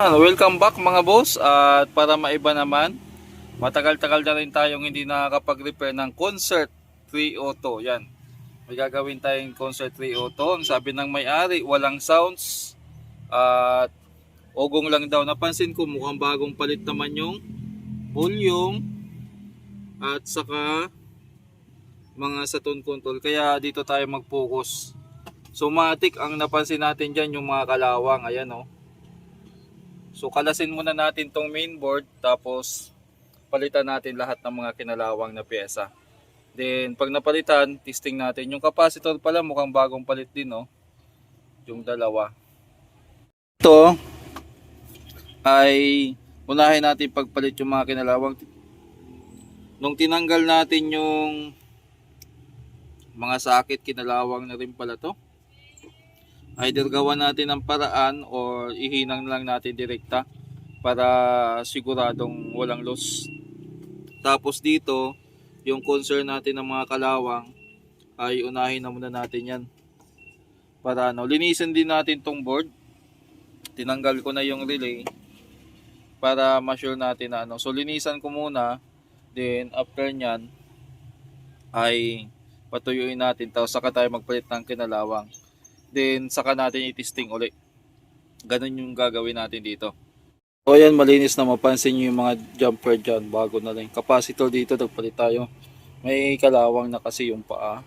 Welcome back mga boss, at para maiba naman, matagal-tagal na rin tayong hindi nakakapag-repair ng Concert 302. Yan, may gagawin tayong Concert 302. Ang sabi ng may-ari, walang sounds at ogong lang daw. Napansin ko mukhang bagong palit naman yung volume at saka mga sa tone control, kaya dito tayo mag-focus. So matik ang napansin natin dyan, yung mga kalawang, ayan o. So kalasin muna natin tong mainboard, tapos palitan natin lahat ng mga kinalawang na pyesa. Then pag napalitan, testing natin. Yung capacitor pala mukhang bagong palit din, no? Yung dalawa. Ito ay unahin natin pagpalit yung mga kinalawang. Nung tinanggal natin yung mga sakit, kinalawang na rin pala to. Either gawa natin ng paraan or ihinang lang natin direkta para siguradong walang loss. Tapos dito, yung concern natin ng mga kalawang ay unahin na muna natin yan. Para linisin din natin tong board. Tinanggal ko na yung relay para ma-sure natin na So linisan ko muna, then after nyan ay patuyuin natin, tapos saka tayo magpalit ng kinalawang. Then saka natin i-testing ulit. Ganun yung gagawin natin dito. So ayan, malinis na, mapansin nyo yung mga jumper dyan, bago na lang. Capacitor dito, nagpalit tayo. May kalawang na kasi yung paa.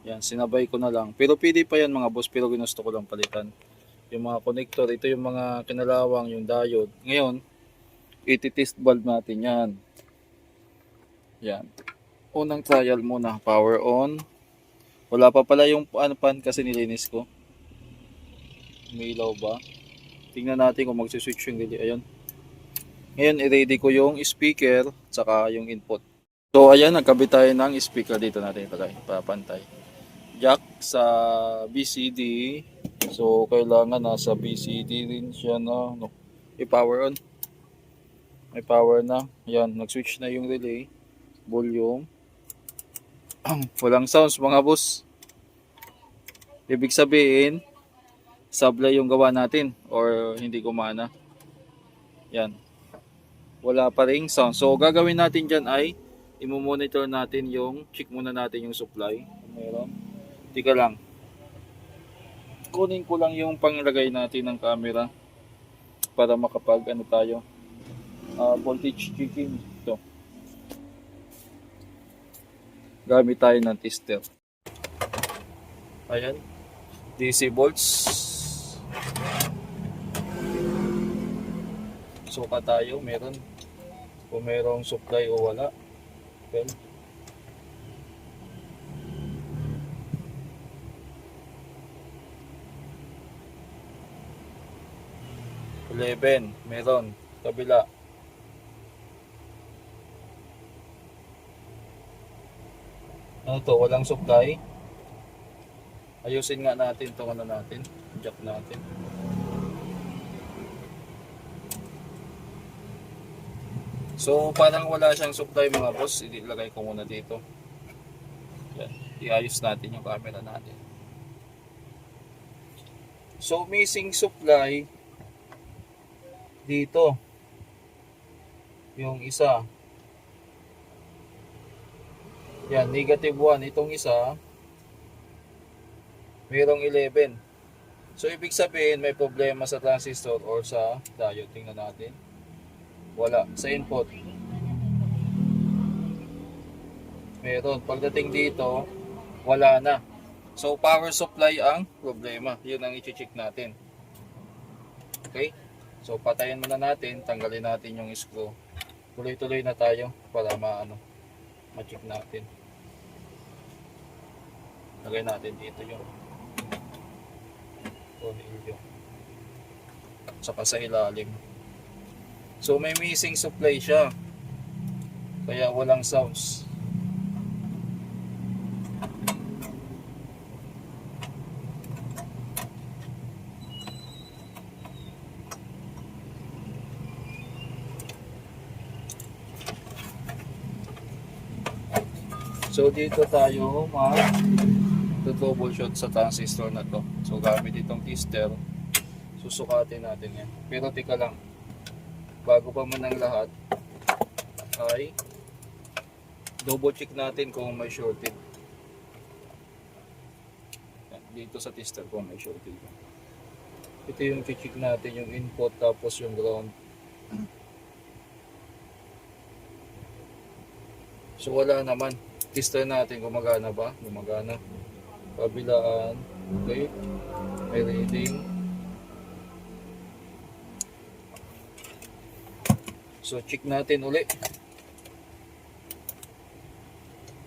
Yan, sinabay ko na lang. Pero pwede pa yan mga boss, pero ginusto ko lang palitan. Yung mga connector, ito yung mga kinalawang, yung diode. Ngayon, iti-test valve natin yan. Yan. Unang trial muna, power on. Wala pa pala yung pan kasi nilinis ko. May ilaw ba? Tingnan natin kung magsi-switch yung relay. Ayun. Ngayon, i-ready ko yung speaker saka yung input. So, ayan, nagkabit tayo ng speaker. Dito natin ilagay, papantay. Jack sa BCD. So, kailangan nasa BCD rin siya na i-power on. May power na. Ayan, nag-switch na yung relay. Volume. Walang sounds mga boss. Ibig sabihin, sablay yung gawa natin or hindi gumana. Yan. Wala pa ring sound. So gagawin natin dyan ay i-monitor natin check muna natin yung supply. Meron. Tika lang. Kunin ko lang yung panglagay natin ng camera para makapag tayo. Voltage checking. Ito. Gamit tayo ng tester. Ayan. DC volts. Suka tayo. Meron. Kung merong supply o wala. Okay. Meron. Kabila. Ano to? Walang supply. Ayusin nga natin ito, natin. Jack natin. So parang wala siyang supply mga boss. Ilagay ko muna dito. Yan. Iayos natin yung camera natin. So missing supply dito. Yung isa. Yan, negative 1. Itong isa, mayroong 11. So, ibig sabihin, may problema sa transistor or sa diode. Tingnan natin. Wala. Sa input, meron. Pagdating dito, wala na. So, power supply ang problema. Yun ang i-check natin. Okay? So, patayin muna natin. Tanggalin natin yung screw. Tuloy-tuloy na tayo para ma-check natin. Lagay natin dito yung tornilyo. Saka sa ilalim. So may missing supply siya. Kaya walang sounds. So dito tayo troubleshoot sa transistor na to. So gamit itong tester. So susukatin natin yan. Pero tika lang, bago pa man ang lahat ay double check natin kung may shorted. Dito sa tester kung may shorted. Ito yung check natin, yung input tapos yung ground. So wala naman. Tester natin gumagana ba? Gumagana. Kabilaan. Okay. May reading. So check natin uli.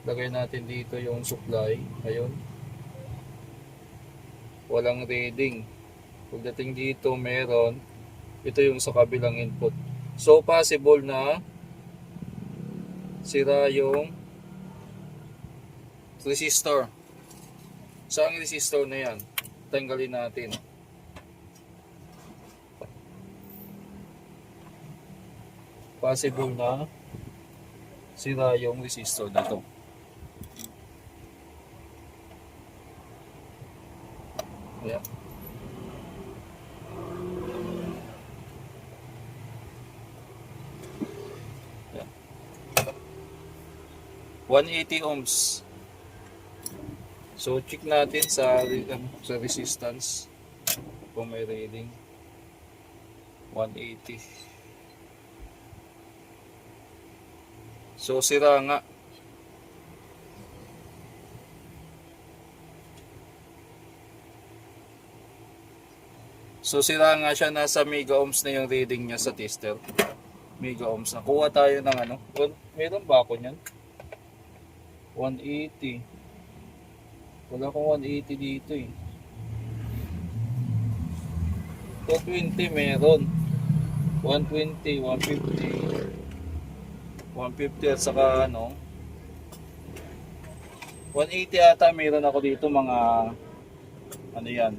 Lagay natin dito yung supply. Ayun. Walang reading. Pagdating dito meron. Ito yung sa kabilang input. So possible na sira yung resistor. Saan ang resistor na yan? Tanggalin natin. Possible na sira yung resistor dito. Ayan. Ayan. 180 ohms. So check natin sa resistance kung may reading. 180. So sira nga. So sira nga siya, nasa mega ohms na yung reading niya sa tester. Mega ohms na. Kuha tayo ng ano. Meron ba ako niyan? 180. Wala akong 180 dito eh. 220 meron. 120, 150. 150 at saka ano. 180 ata meron ako dito, mga ano yan.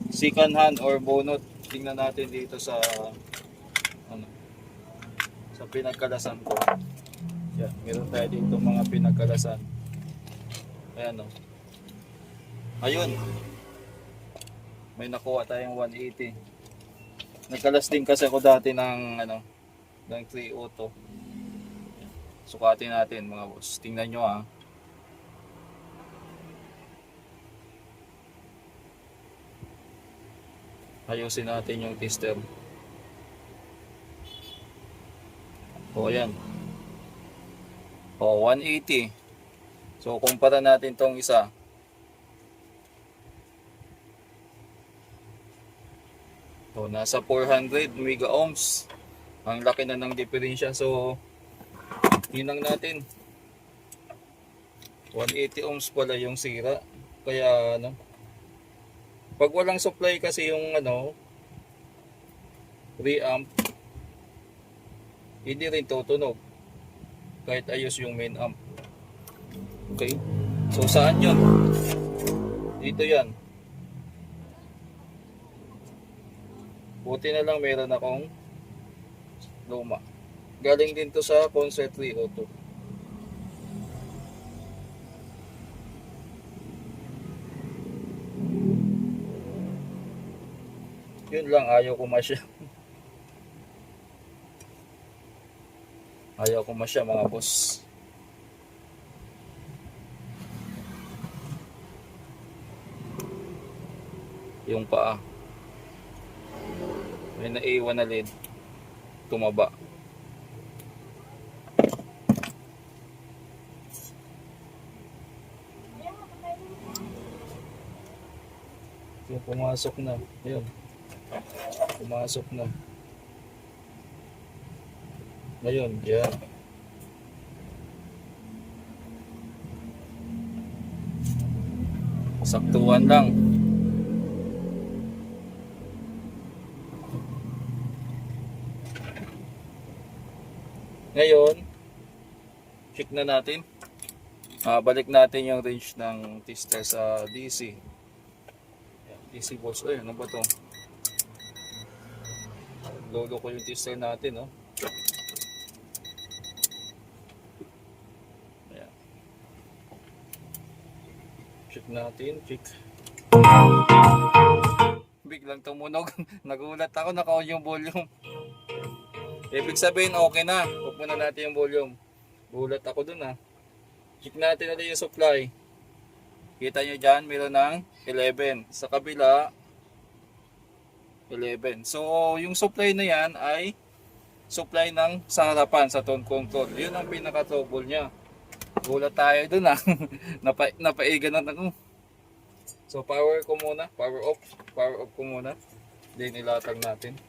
Second hand or bonot. Tingnan natin dito sa ano, sa pinagkalasan ko. Yan, meron tayo dito mga pinagkalasan. Ayan o. Ayun. May nakuha tayong 180. Nagkalas din kasi ako dati ng ano, ng 3 auto. Sukatin natin mga boss. Tingnan nyo ha. Ayusin natin yung tester. O ayan. O 180. So kumpara natin tong isa. So nasa 400 mega ohms. Ang laki na ng diferensya. So hinang natin. 180 ohms pala yung sira. Kaya ano, pag walang supply kasi yung ano, preamp, hindi rin tutunog kahit ayos yung main amp. Okay, so saan yun? Dito yan. Buti na lang meron akong luma. Galing din to sa Concert 302. Yun lang, ayaw ko masya. Ayaw ko masya mga boss. Yung paa. May naiwan na lid. Tumaba. Yung pumasok na. Ayun. Pumasok na. Ayun, yan. Saktuan lang. Ngayon, check na natin. Balik natin yung range ng tester sa DC. DC volts. Ay, ano ba to? Lolo ko yung tester natin, no? Ayan. Check natin, check. Bigla biglang tumunog. Nagulat ako, naka-on yung volume. Ibig sabihin okay na. Huwag muna natin yung volume. Gulat ako dun Check natin ulit yung supply. Kita nyo dyan, meron ng 11. Sa kabila, 11. So, yung supply na yan ay supply ng sa harapan, sa tone control. Yun ang pinaka-trouble niya. Gulat tayo dun napaigan na ako. So, power ko muna. Power off. Power off ko muna. Then, ilatag natin.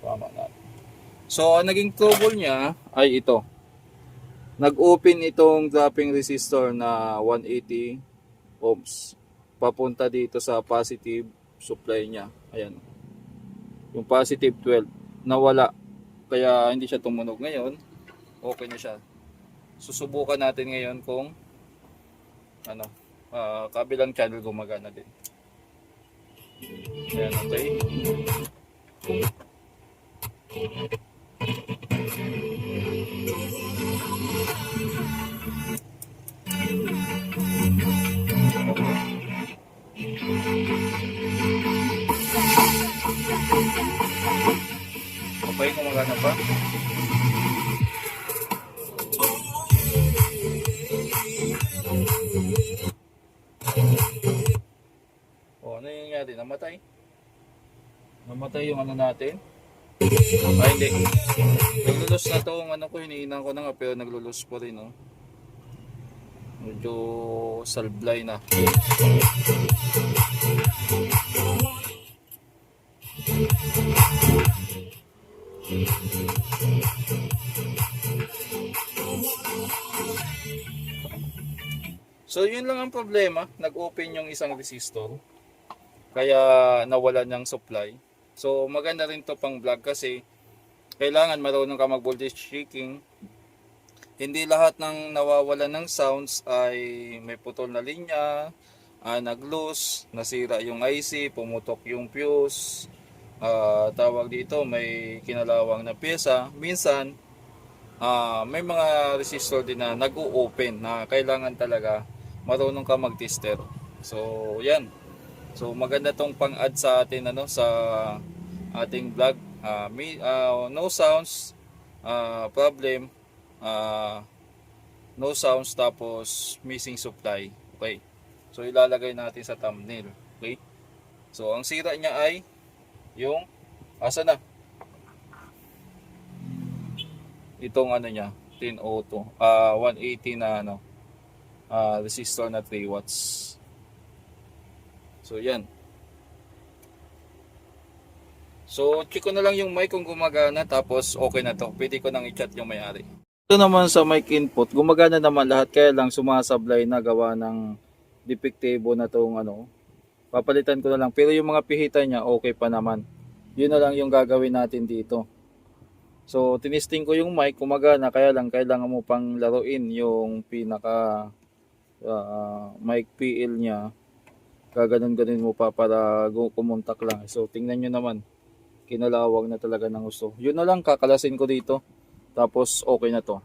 Tama natin. So, ang naging trouble niya ay ito. Nag-open itong dropping resistor na 180 ohms. Papunta dito sa positive supply niya. Ayan. Yung positive 12. Nawala. Kaya hindi siya tumunog ngayon. Okay na siya. Susubukan natin ngayon kung kabilang channel gumagana din. Ayan, okay. Okay, gumagana pa. O, ano yung nangyari? Namatay? Namatay yung natin? Ay, hindi. Naglulus na to ang ko, hinihinan ko na nga, pero naglulus po rin, Medyo salblay na. So, yun lang ang problema. Nag-open yung isang resistor. Kaya nawalan ng supply. So maganda rin to pang vlog kasi kailangan marunong ka mag voltage checking. Hindi lahat ng nawawalan ng sounds ay may putol na linya, nag-loose, nasira yung IC, pumutok yung fuse, tawag dito may kinalawang na pyesa. Minsan may mga resistor din na nag-o-open na kailangan talaga marunong ka mag-tester. So yan. So maganda tong pang-add sa atin sa ating vlog. No sounds problem, no sounds tapos missing supply. Okay. So ilalagay natin sa thumbnail. Okay? So ang sira niya ay yung asa na? Itong niya, 1002. 180 na resistor na 3 watts. So yan. So check ko na lang yung mic kung gumagana tapos okay na to. Pwede ko nang i-chat yung may-ari. Ito naman sa mic input, gumagana naman lahat kaya lang sumasablay na gawa ng defective na tong Papalitan ko na lang pero yung mga pihita niya okay pa naman. Yun na lang yung gagawin natin dito. So tinisting ko yung mic, gumagana kaya lang kailangan mo pang laruin yung pinaka mic PL niya. Gaganon-ganon mo pa para kumontak lang. So tingnan nyo naman, kinalawag na talaga ng gusto. Yun na lang, kakalasin ko dito. Tapos okay na to.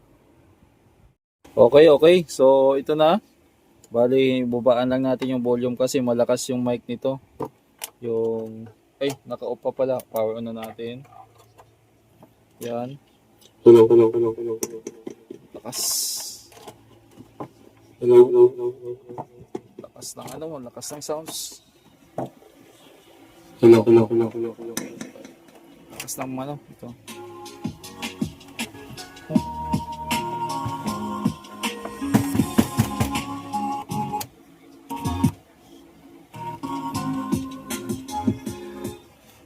Okay. So ito na. Bali, bubaan lang natin yung volume kasi malakas yung mic nito. Naka-off pa pala. Power on na natin. Yan. Hello. Lakas. Hello. Lakas ng sounds. Hello. Lakas ng ito.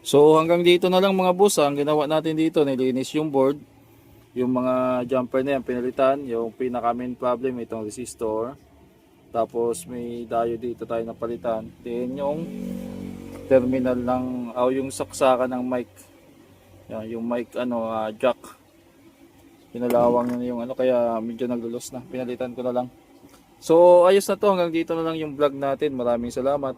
So hanggang dito na lang mga boss. Ang ginawa natin dito, nilinis yung board. Yung mga jumper na yan, pinalitan. Yung pinaka main problem, itong resistor. Tapos may diode dito tayo napalitan. Then yung terminal ng yung saksakan ng mic. Yan, yung mic jack. Pinalawang na yung kaya medyo naglulos na. Pinalitan ko na lang. So ayos na to, hanggang dito na lang yung vlog natin. Maraming salamat.